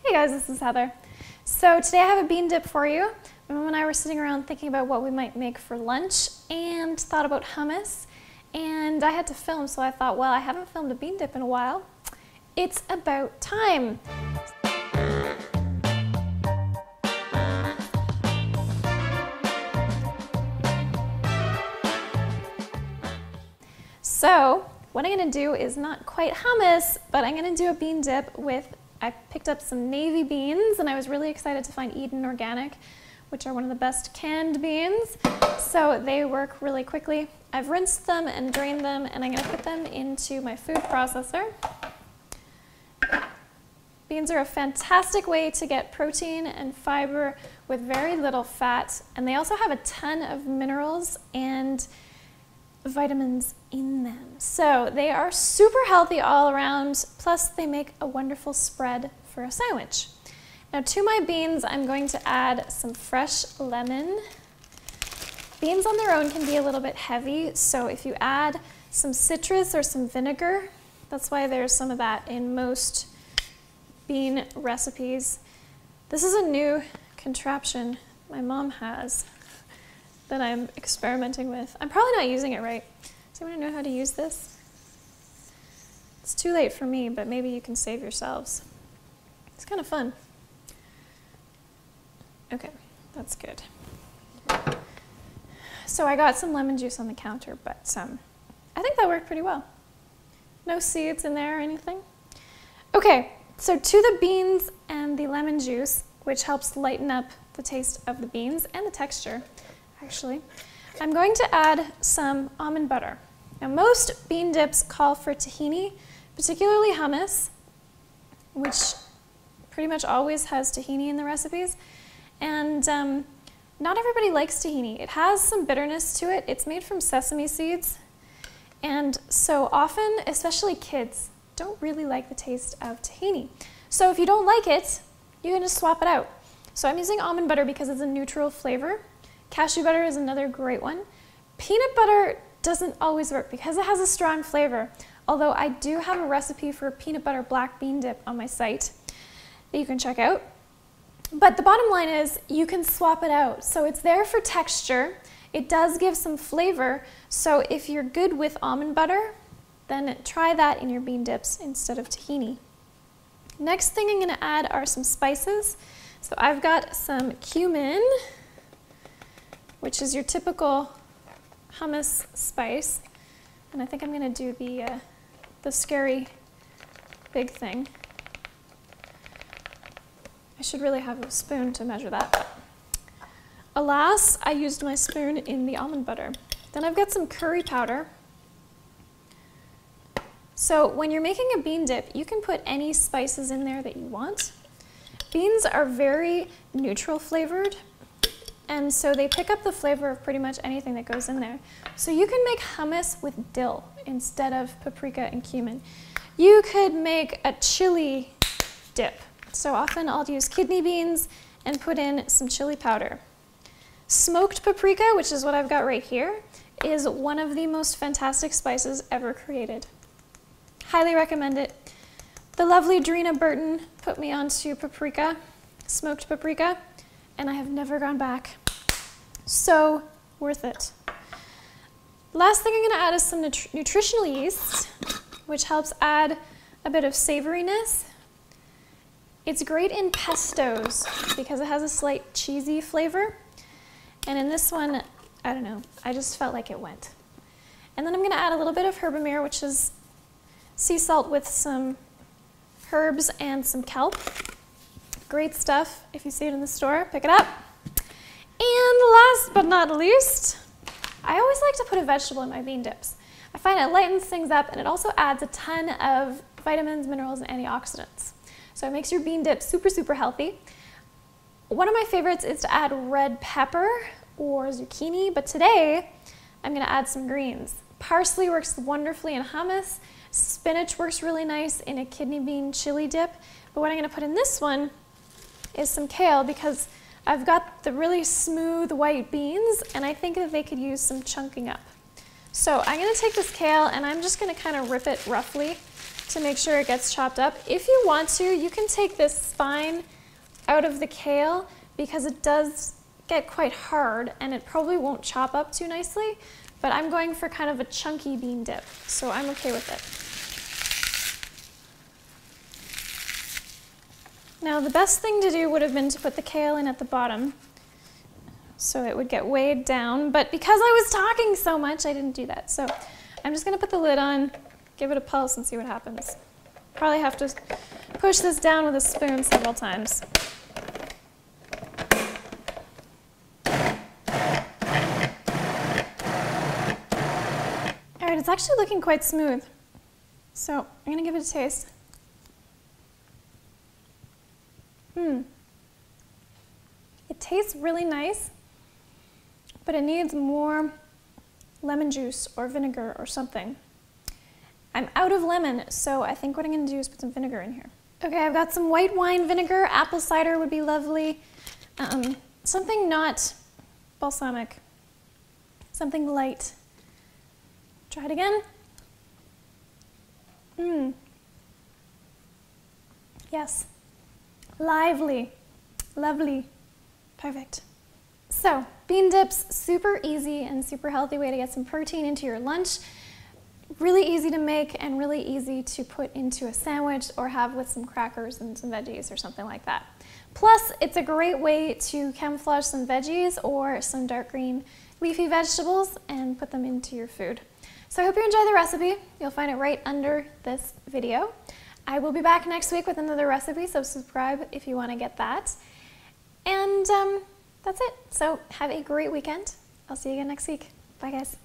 Hey guys, this is Heather. So today I have a bean dip for you. My mom and I were sitting around thinking about what we might make for lunch and thought about hummus. And I had to film, so I thought, well, I haven't filmed a bean dip in a while. It's about time. So what I'm going to do is not quite hummus, but I'm going to do a bean dip with, I picked up some navy beans, and I was really excited to find Eden Organic, which are one of the best canned beans. So they work really quickly. I've rinsed them and drained them, and I'm going to put them into my food processor. Beans are a fantastic way to get protein and fiber with very little fat, and they also have a ton of minerals and vitamins in them. So they are super healthy all around, plus they make a wonderful spread for a sandwich. Now to my beans, I'm going to add some fresh lemon. Beans on their own can be a little bit heavy, so if you add some citrus or some vinegar, that's why there's some of that in most bean recipes. This is a new contraption my mom has that I'm experimenting with. I'm probably not using it right. Does anyone know how to use this? It's too late for me, but maybe you can save yourselves. It's kind of fun. Okay, that's good. So I got some lemon juice on the counter, but I think that worked pretty well. No seeds in there or anything. Okay, so to the beans and the lemon juice, which helps lighten up the taste of the beans and the texture, actually, I'm going to add some almond butter. Now most bean dips call for tahini, particularly hummus, which pretty much always has tahini in the recipes. And not everybody likes tahini. It has some bitterness to it. It's made from sesame seeds. And so often, especially kids, don't really like the taste of tahini. So if you don't like it, you can just swap it out. So I'm using almond butter because it's a neutral flavor. Cashew butter is another great one. Peanut butter doesn't always work because it has a strong flavor, although I do have a recipe for a peanut butter black bean dip on my site that you can check out. But the bottom line is you can swap it out. So it's there for texture. It does give some flavor. So if you're good with almond butter, then try that in your bean dips instead of tahini. Next thing I'm going to add are some spices. So I've got some cumin, which is your typical hummus spice. And I think I'm going to do the scary big thing. I should really have a spoon to measure that. Alas, I used my spoon in the almond butter. Then I've got some curry powder. So when you're making a bean dip, you can put any spices in there that you want. Beans are very neutral flavored, and so they pick up the flavor of pretty much anything that goes in there. So you can make hummus with dill instead of paprika and cumin. You could make a chili dip. So often I'll use kidney beans and put in some chili powder. Smoked paprika, which is what I've got right here, is one of the most fantastic spices ever created. Highly recommend it. The lovely Drina Burton put me onto paprika, smoked paprika, and I have never gone back. So worth it. Last thing I'm going to add is some nutritional yeast, which helps add a bit of savoriness. It's great in pestos because it has a slight cheesy flavor. And in this one, I don't know, I just felt like it went. And then I'm going to add a little bit of Herbamare, which is sea salt with some herbs and some kelp. Great stuff. If you see it in the store, pick it up. And last but not least, I always like to put a vegetable in my bean dips. I find it lightens things up, and it also adds a ton of vitamins, minerals, and antioxidants. So it makes your bean dip super, super healthy. One of my favorites is to add red pepper or zucchini, but today I'm going to add some greens. Parsley works wonderfully in hummus. Spinach works really nice in a kidney bean chili dip. But what I'm going to put in this one is some kale because I've got the really smooth white beans, and I think that they could use some chunking up. So I'm going to take this kale and I'm just going to kind of rip it roughly to make sure it gets chopped up. If you want to, you can take this spine out of the kale because it does get quite hard and it probably won't chop up too nicely, but I'm going for kind of a chunky bean dip, so I'm okay with it. Now the best thing to do would have been to put the kale in at the bottom so it would get weighed down, but because I was talking so much, I didn't do that. So I'm just gonna put the lid on, give it a pulse and see what happens. Probably have to push this down with a spoon several times. All right, it's actually looking quite smooth. So I'm gonna give it a taste. It tastes really nice, but it needs more lemon juice or vinegar or something. I'm out of lemon, so I think what I'm gonna do is put some vinegar in here. Okay, I've got some white wine vinegar. Apple cider would be lovely. Something not balsamic, something light. Try it again. Yes, lively, lovely, perfect. So, bean dips, super easy and super healthy way to get some protein into your lunch. Really easy to make and really easy to put into a sandwich or have with some crackers and some veggies or something like that. Plus, it's a great way to camouflage some veggies or some dark green leafy vegetables and put them into your food. So I hope you enjoy the recipe. You'll find it right under this video. I will be back next week with another recipe, so subscribe if you want to get that. And that's it. So have a great weekend. I'll see you again next week. Bye, guys.